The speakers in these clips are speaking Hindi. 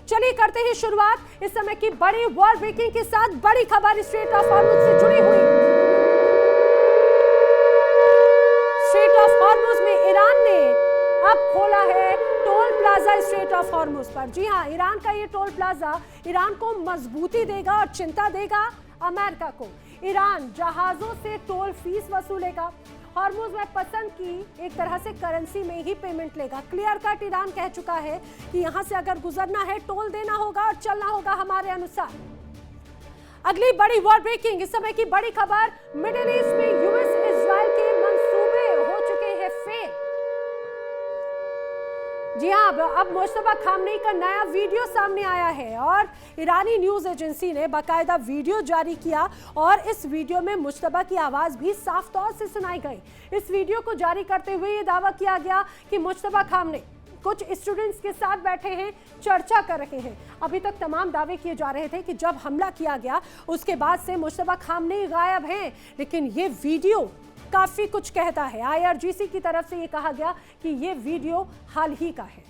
चलिए करते हैं शुरुआत इस समय की बड़ी वर्ल्ड ब्रेकिंग के साथ। बड़ी खबर स्ट्रेट ऑफ हॉर्मुज से जुड़ी हुई। स्ट्रेट ऑफ हॉर्मुज में ईरान ने अब खोला है toll plaza straight of Hormuz पर। जी हां, ईरान का ये टोल प्लाजा ईरान को मजबूती देगा और चिंता देगा अमेरिका को। ईरान जहाजों से टोल फीस वसूलेगा। हॉर्मुज में पसंद की एक तरह से करेंसी में ही पेमेंट लेगा। क्लियर कट ईरान कह चुका है कि यहां से अगर गुजरना है टोल देना होगा और चलना होगा हमारे अनुसार। अगली बड़ी वर्ल्ड ब्रेकिंग इस समय की बड़ी खबर, मिडिल ईस्ट में यूएस इजराइल के मंसूबे हो चुके हैं फेल। जी हां, अब मुश्तबा खामनेई का नया वीडियो सामने आया है और ईरानी न्यूज एजेंसी ने बाकायदा वीडियो जारी किया और इस वीडियो में मुश्तबा की आवाज भी साफ तौर से सुनाई गई। इस वीडियो को जारी करते हुए ये दावा किया गया कि मुश्तबा खामनेई कुछ स्टूडेंट्स के साथ बैठे हैं, चर्चा कर रहे हैं। अभी तक तमाम दावे किए जा रहे थे कि जब हमला किया गया उसके बाद से मुश्तबा खामनेई गायब हैं, लेकिन ये वीडियो काफी कुछ कहता है। आईआरजीसी की तरफ से ये कहा गया कि ये वीडियो हाल ही का है।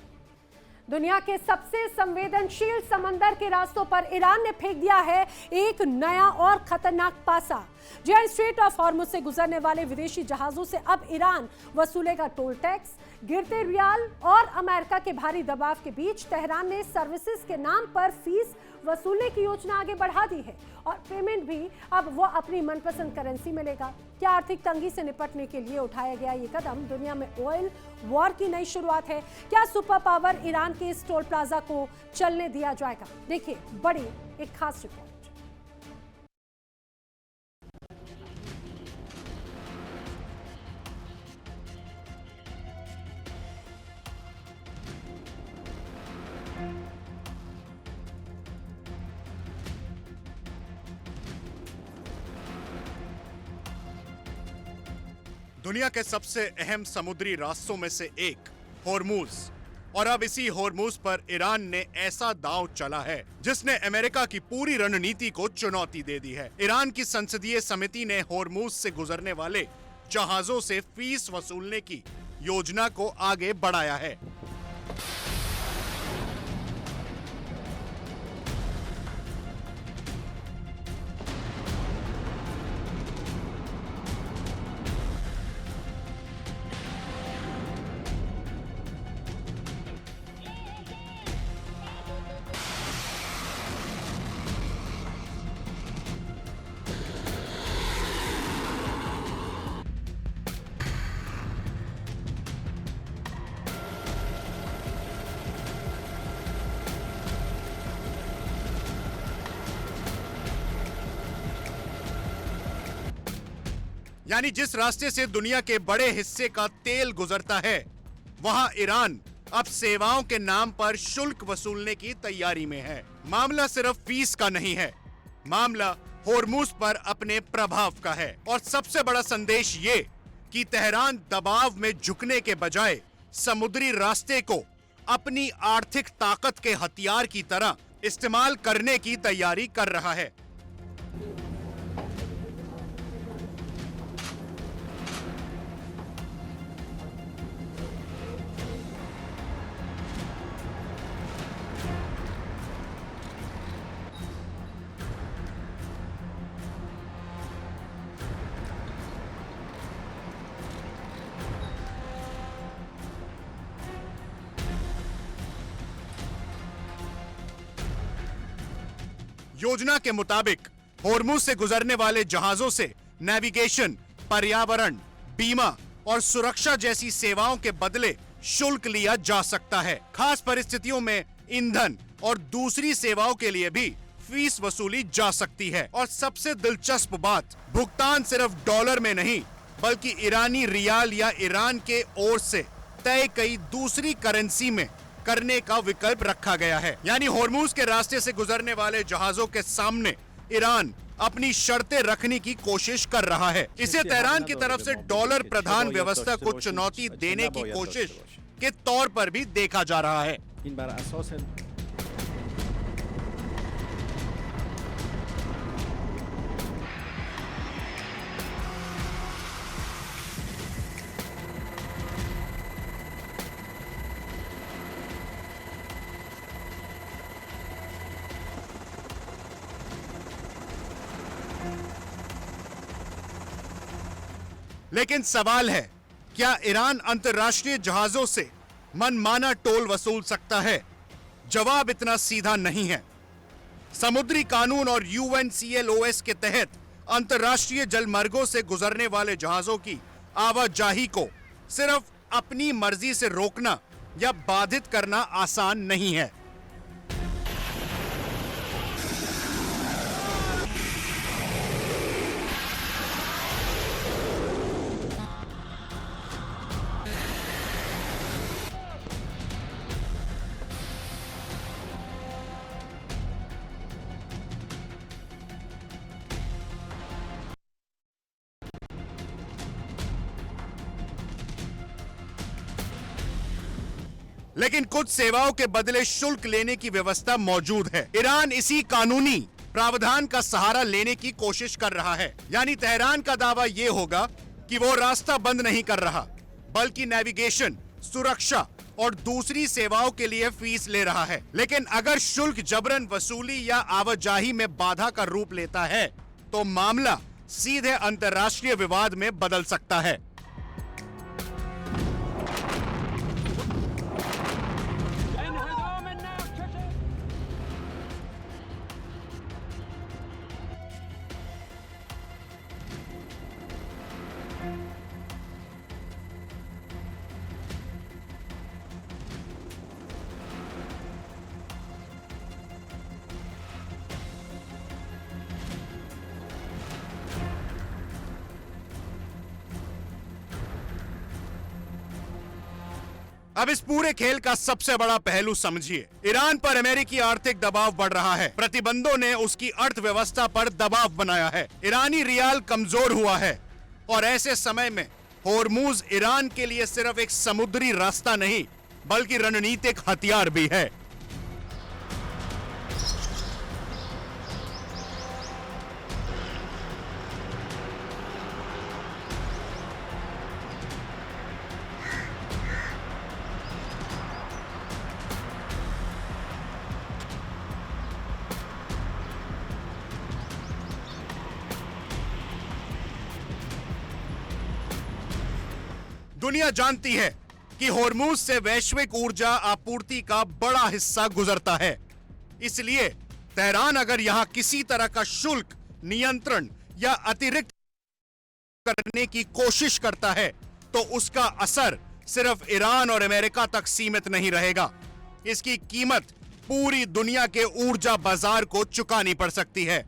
दुनिया के सबसे संवेदनशील समंदर के रास्तों पर ईरान ने फेंक दिया है एक नया और खतरनाक पासा। जी, स्ट्रेट ऑफ हॉर्मुज से गुजरने वाले विदेशी जहाजों से अब ईरान वसूलेगा टोल टैक्स। गिरते रियाल और अमेरिका के भारी दबाव के बीच तेहरान ने सर्विसेज के नाम पर फीस वसूलने की योजना आगे बढ़ा दी है और पेमेंट भी अब वो अपनी मनपसंद करेंसी में लेगा। क्या आर्थिक तंगी से निपटने के लिए उठाया गया ये कदम दुनिया में ऑयल वॉर की नई शुरुआत है? क्या सुपर पावर ईरान के इस टोल प्लाजा को चलने दिया जाएगा? देखिए बड़ी एक खास रिपोर्ट। दुनिया के सबसे अहम समुद्री रास्तों में से एक हॉर्मुज, और अब इसी हॉर्मुज पर ईरान ने ऐसा दांव चला है जिसने अमेरिका की पूरी रणनीति को चुनौती दे दी है। ईरान की संसदीय समिति ने हॉर्मुज से गुजरने वाले जहाजों से फीस वसूलने की योजना को आगे बढ़ाया है। यानी जिस रास्ते से दुनिया के बड़े हिस्से का तेल गुजरता है, वहां ईरान अब सेवाओं के नाम पर शुल्क वसूलने की तैयारी में है। मामला सिर्फ फीस का नहीं है, मामला हॉर्मुज पर अपने प्रभाव का है। और सबसे बड़ा संदेश ये कि तेहरान दबाव में झुकने के बजाय समुद्री रास्ते को अपनी आर्थिक ताकत के हथियार की तरह इस्तेमाल करने की तैयारी कर रहा है। योजना के मुताबिक हॉर्मुज से गुजरने वाले जहाजों से नेविगेशन, पर्यावरण, बीमा और सुरक्षा जैसी सेवाओं के बदले शुल्क लिया जा सकता है। खास परिस्थितियों में ईंधन और दूसरी सेवाओं के लिए भी फीस वसूली जा सकती है। और सबसे दिलचस्प बात, भुगतान सिर्फ डॉलर में नहीं बल्कि ईरानी रियाल या ईरान के ओर से तय कई दूसरी करेंसी में करने का विकल्प रखा गया है। यानी हॉर्मुज के रास्ते से गुजरने वाले जहाजों के सामने ईरान अपनी शर्तें रखने की कोशिश कर रहा है। इसे तेहरान की तरफ से डॉलर प्रधान व्यवस्था को चुनौती देने की कोशिश के तौर पर भी देखा जा रहा है। लेकिन सवाल है, क्या ईरान अंतर्राष्ट्रीय जहाजों से मनमाना टोल वसूल सकता है? जवाब इतना सीधा नहीं है। समुद्री कानून और UNCLOS के तहत अंतर्राष्ट्रीय जलमार्गों से गुजरने वाले जहाजों की आवाजाही को सिर्फ अपनी मर्जी से रोकना या बाधित करना आसान नहीं है। लेकिन कुछ सेवाओं के बदले शुल्क लेने की व्यवस्था मौजूद है। ईरान इसी कानूनी प्रावधान का सहारा लेने की कोशिश कर रहा है। यानी तेहरान का दावा यह होगा कि वो रास्ता बंद नहीं कर रहा, बल्कि नेविगेशन, सुरक्षा और दूसरी सेवाओं के लिए फीस ले रहा है। लेकिन अगर शुल्क जबरन वसूली या आवाजाही में बाधा का रूप लेता है, तो मामला सीधे अंतर्राष्ट्रीय विवाद में बदल सकता है। अब इस पूरे खेल का सबसे बड़ा पहलू समझिए। ईरान पर अमेरिकी आर्थिक दबाव बढ़ रहा है। प्रतिबंधों ने उसकी अर्थव्यवस्था पर दबाव बनाया है। ईरानी रियाल कमजोर हुआ है और ऐसे समय में होर्मुज ईरान के लिए सिर्फ एक समुद्री रास्ता नहीं, बल्कि रणनीतिक हथियार भी है। दुनिया जानती है कि होर्मुज से वैश्विक ऊर्जा आपूर्ति का बड़ा हिस्सा गुजरता है। इसलिए तेहरान अगर यहां किसी तरह का शुल्क, नियंत्रण या अतिरिक्त करने की कोशिश करता है, तो उसका असर सिर्फ ईरान और अमेरिका तक सीमित नहीं रहेगा। इसकी कीमत पूरी दुनिया के ऊर्जा बाजार को चुकानी पड़ सकती है।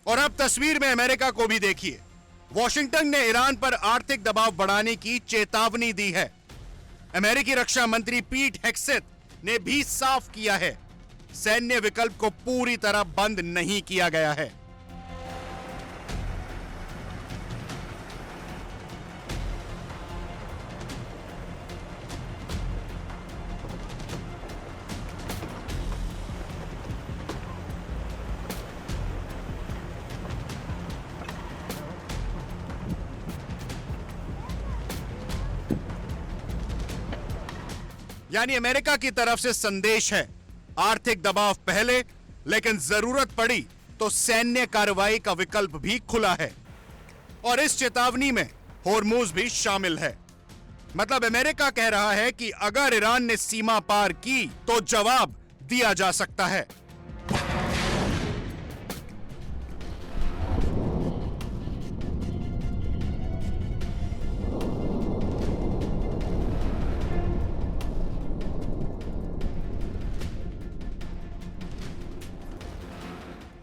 और अब तस्वीर में अमेरिका को भी देखिए। वॉशिंगटन ने ईरान पर आर्थिक दबाव बढ़ाने की चेतावनी दी है। अमेरिकी रक्षा मंत्री पीट हेग्सेथ ने भी साफ किया है, सैन्य विकल्प को पूरी तरह बंद नहीं किया गया है। यानी अमेरिका की तरफ से संदेश है, आर्थिक दबाव पहले, लेकिन जरूरत पड़ी तो सैन्य कार्रवाई का विकल्प भी खुला है। और इस चेतावनी में होर्मुज भी शामिल है। मतलब अमेरिका कह रहा है कि अगर ईरान ने सीमा पार की तो जवाब दिया जा सकता है।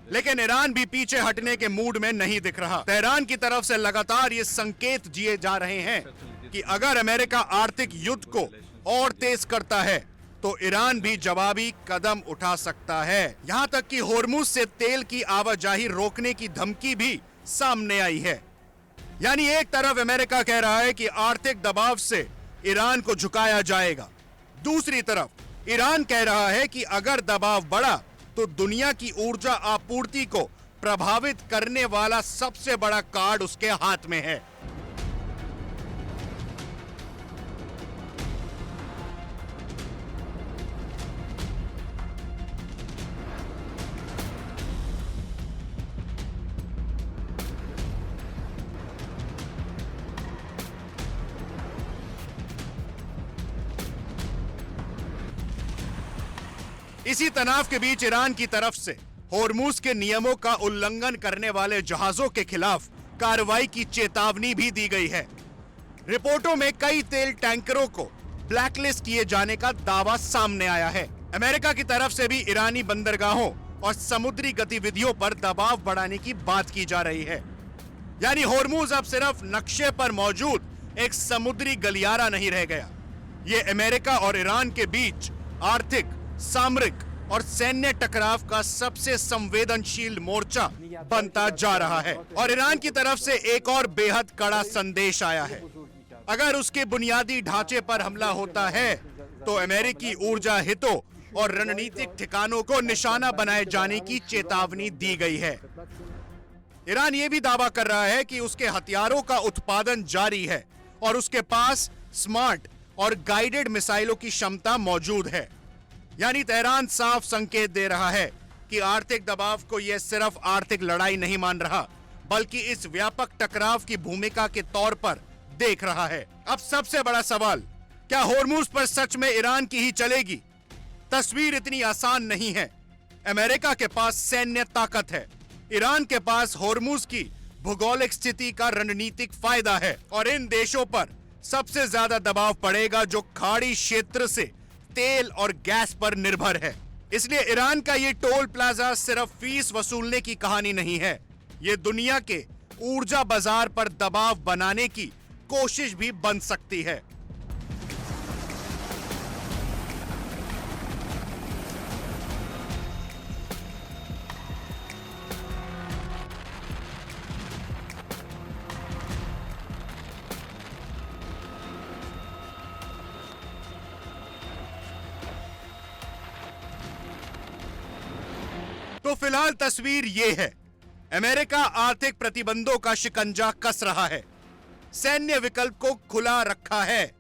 लेकिन ईरान भी पीछे हटने के मूड में नहीं दिख रहा। तेहरान की तरफ से लगातार ये संकेत दिए जा रहे हैं कि अगर अमेरिका आर्थिक युद्ध को और तेज करता है तो ईरान भी जवाबी कदम उठा सकता है। यहां तक कि होर्मुज से तेल की आवाजाही रोकने की धमकी भी सामने आई है। यानी एक तरफ अमेरिका कह रहा है कि आर्थिक दबाव से ईरान को झुकाया जाएगा, दूसरी तरफ ईरान कह रहा है कि अगर दबाव बढ़ा तो दुनिया की ऊर्जा आपूर्ति को प्रभावित करने वाला सबसे बड़ा कार्ड उसके हाथ में है। इसी तनाव के बीच ईरान की तरफ से होर्मुज के नियमों का उल्लंघन करने वाले जहाजों के खिलाफ कार्रवाई की चेतावनी भी दी गई है। रिपोर्टों में कई तेल टैंकरों को ब्लैकलिस्ट किए जाने का दावा सामने आया है। अमेरिका की तरफ से भी ईरानी बंदरगाहों और समुद्री गतिविधियों पर दबाव बढ़ाने की बात की जा रही है। यानी होर्मुज अब सिर्फ नक्शे पर मौजूद एक समुद्री गलियारा नहीं रह गया, ये अमेरिका और ईरान के बीच आर्थिक, सामरिक और सैन्य टकराव का सबसे संवेदनशील मोर्चा बनता जा रहा है। और ईरान की तरफ से एक और बेहद कड़ा संदेश आया है। अगर उसके बुनियादी ढांचे पर हमला होता है तो अमेरिकी ऊर्जा हितों और रणनीतिक ठिकानों को निशाना बनाए जाने की चेतावनी दी गई है। ईरान यह भी दावा कर रहा है कि उसके हथियारों का उत्पादन जारी है और उसके पास स्मार्ट और गाइडेड मिसाइलों की क्षमता मौजूद है। यानी तेहरान साफ संकेत दे रहा है कि आर्थिक दबाव को यह सिर्फ आर्थिक लड़ाई नहीं मान रहा, बल्कि इस व्यापक टकराव की भूमिका के तौर पर देख रहा है। अब सबसे बड़ा सवाल, क्या होर्मुज पर सच में ईरान की ही चलेगी? तस्वीर इतनी आसान नहीं है। अमेरिका के पास सैन्य ताकत है, ईरान के पास होर्मुज की भूगोलिक स्थिति का रणनीतिक फायदा है और इन देशों पर सबसे ज्यादा दबाव पड़ेगा जो खाड़ी क्षेत्र से तेल और गैस पर निर्भर है। इसलिए ईरान का ये टोल प्लाजा सिर्फ फीस वसूलने की कहानी नहीं है, ये दुनिया के ऊर्जा बाजार पर दबाव बनाने की कोशिश भी बन सकती है। तो फिलहाल तस्वीर ये है, अमेरिका आर्थिक प्रतिबंधों का शिकंजा कस रहा है, सैन्य विकल्प को खुला रखा है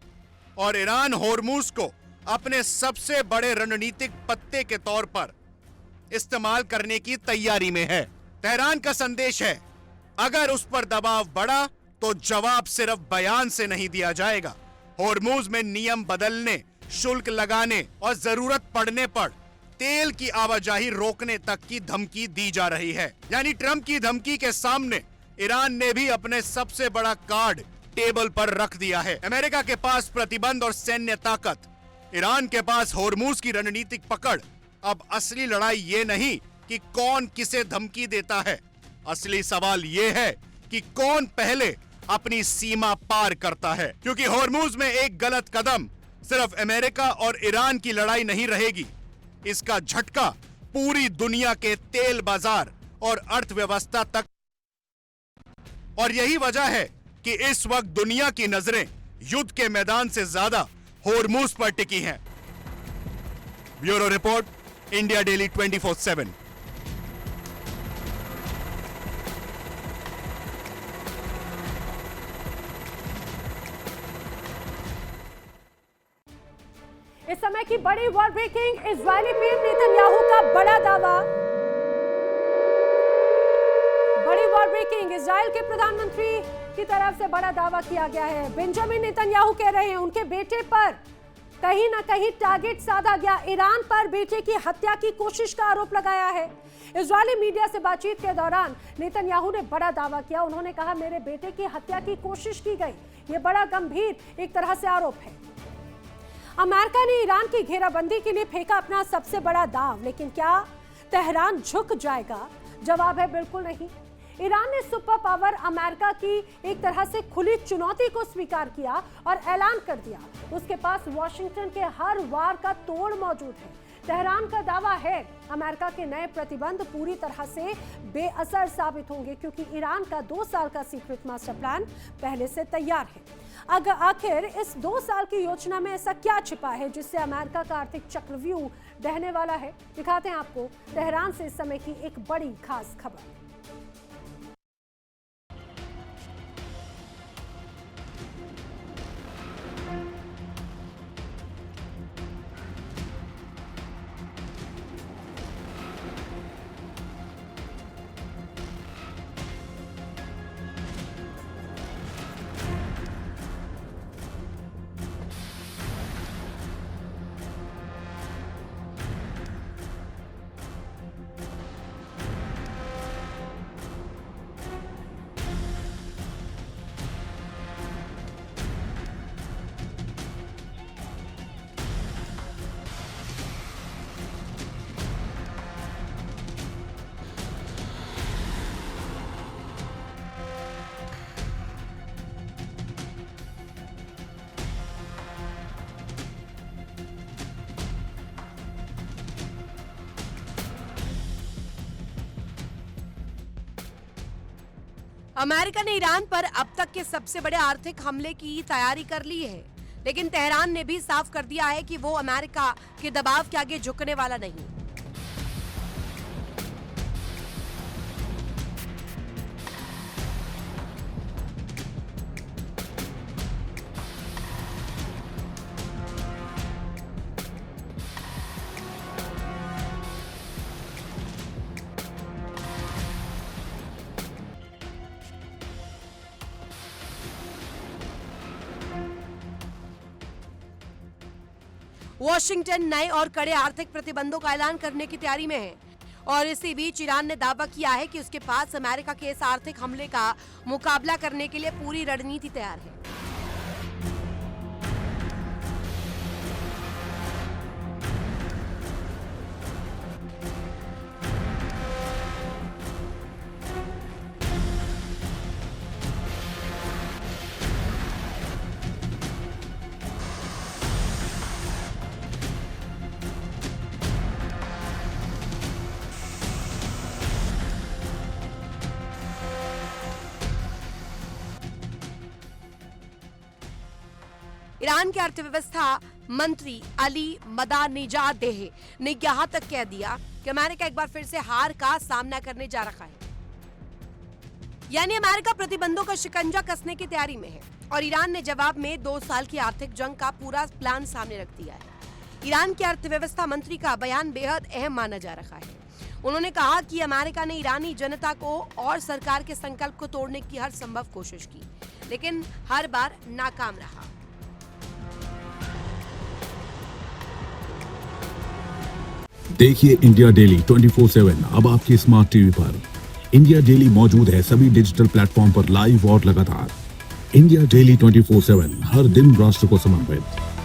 और ईरान होर्मुज को अपने सबसे बड़े रणनीतिक पत्ते के तौर पर इस्तेमाल करने की तैयारी में है। तेहरान का संदेश है, अगर उस पर दबाव बढ़ा तो जवाब सिर्फ बयान से नहीं दिया जाएगा। होर्मुज में नियम बदलने, शुल्क लगाने और जरूरत पड़ने पर तेल की आवाजाही रोकने तक की धमकी दी जा रही है। यानी ट्रंप की धमकी के सामने ईरान ने भी अपने सबसे बड़ा कार्ड टेबल पर रख दिया है। अमेरिका के पास प्रतिबंध और सैन्य ताकत, ईरान के पास होर्मुज की रणनीतिक पकड़। अब असली लड़ाई ये नहीं कि कौन किसे धमकी देता है, असली सवाल ये है कि कौन पहले अपनी सीमा पार करता है। क्योंकि होर्मुज में एक गलत कदम सिर्फ अमेरिका और ईरान की लड़ाई नहीं रहेगी, इसका झटका पूरी दुनिया के तेल बाजार और अर्थव्यवस्था तक। और यही वजह है कि इस वक्त दुनिया की नजरें युद्ध के मैदान से ज्यादा होर्मुज पर टिकी हैं। Bureau report, India daily 24/7। इस समय की बड़ी war breaking, Israeli PM Netanyahu का बड़ा दावा। बड़ी वॉर ब्रेकिंग, इजराइल के प्रधानमंत्री की तरफ से बड़ा दावा किया गया है। बेंजामिन नेतन्याहू कह रहे हैं उनके बेटे पर कहीं ना कहीं टारगेट साधा गया। ईरान पर बेटे की हत्या की कोशिश का आरोप लगाया है। इजरायली मीडिया से बातचीत के दौरान नेतन्याहू ने बड़ा दावा किया। उन्होंने कहा, मेरे बेटे की हत्या की कोशिश की गई। ये बड़ा गंभीर एक तरह से आरोप है। अमेरिका ने ईरान की घेराबंदी के लिए फेंका अपना सबसे बड़ा दांव, लेकिन क्या तेहरान झुक जाएगा? जवाब है बिल्कुल नहीं। ईरान ने सुपर पावर अमेरिका की एक तरह से खुली चुनौती को स्वीकार किया और ऐलान कर दिया उसके पास वॉशिंगटन के हर वार का तोड़ मौजूद है। तेहरान का दावा है अमेरिका के नए प्रतिबंध पूरी तरह से बेअसर साबित होंगे क्योंकि ईरान का 2 साल का सीक्रेट मास्टर प्लान पहले से तैयार है। आखिर इस 2 साल की योजना में ऐसा क्या छिपा है जिससे अमेरिका का आर्थिक चक्रव्यूह ढहने वाला है? दिखाते हैं आपको तेहरान से इस समय की एक बड़ी खास खबर। अमेरिका ने ईरान पर अब तक के सबसे बड़े आर्थिक हमले की तैयारी कर ली है, लेकिन तेहरान ने भी साफ कर दिया है कि वो अमेरिका के दबाव के आगे झुकने वाला नहीं। वॉशिंगटन नए और कड़े आर्थिक प्रतिबंधों का ऐलान करने की तैयारी में है और इसी बीच ईरान ने दावा किया है कि उसके पास अमेरिका के इस आर्थिक हमले का मुकाबला करने के लिए पूरी रणनीति तैयार है। ईरान के अर्थव्यवस्था मंत्री अली मदानिजादेह ने यहां तक कह दिया कि अमेरिका एक बार फिर से हार का सामना करने जा रहा है, यानी अमेरिका प्रतिबंधों का शिकंजा कसने की तैयारी में है और ईरान ने जवाब में 2 साल की आर्थिक जंग का पूरा प्लान सामने रख दिया है। ईरान के अर्थव्यवस्था मंत्री का बयान बेहद अहम माना जा रहा है। उन्होंने कहा कि अमेरिका ने ईरानी जनता को और सरकार के संकल्प को तोड़ने की हर संभव कोशिश की, लेकिन हर बार नाकाम रहा। देखिए इंडिया डेली 24/7 अब आपके स्मार्ट टीवी पर। इंडिया डेली मौजूद है सभी डिजिटल प्लेटफॉर्म पर लाइव और लगातार। इंडिया डेली 24/7 हर दिन राष्ट्र को समर्पित।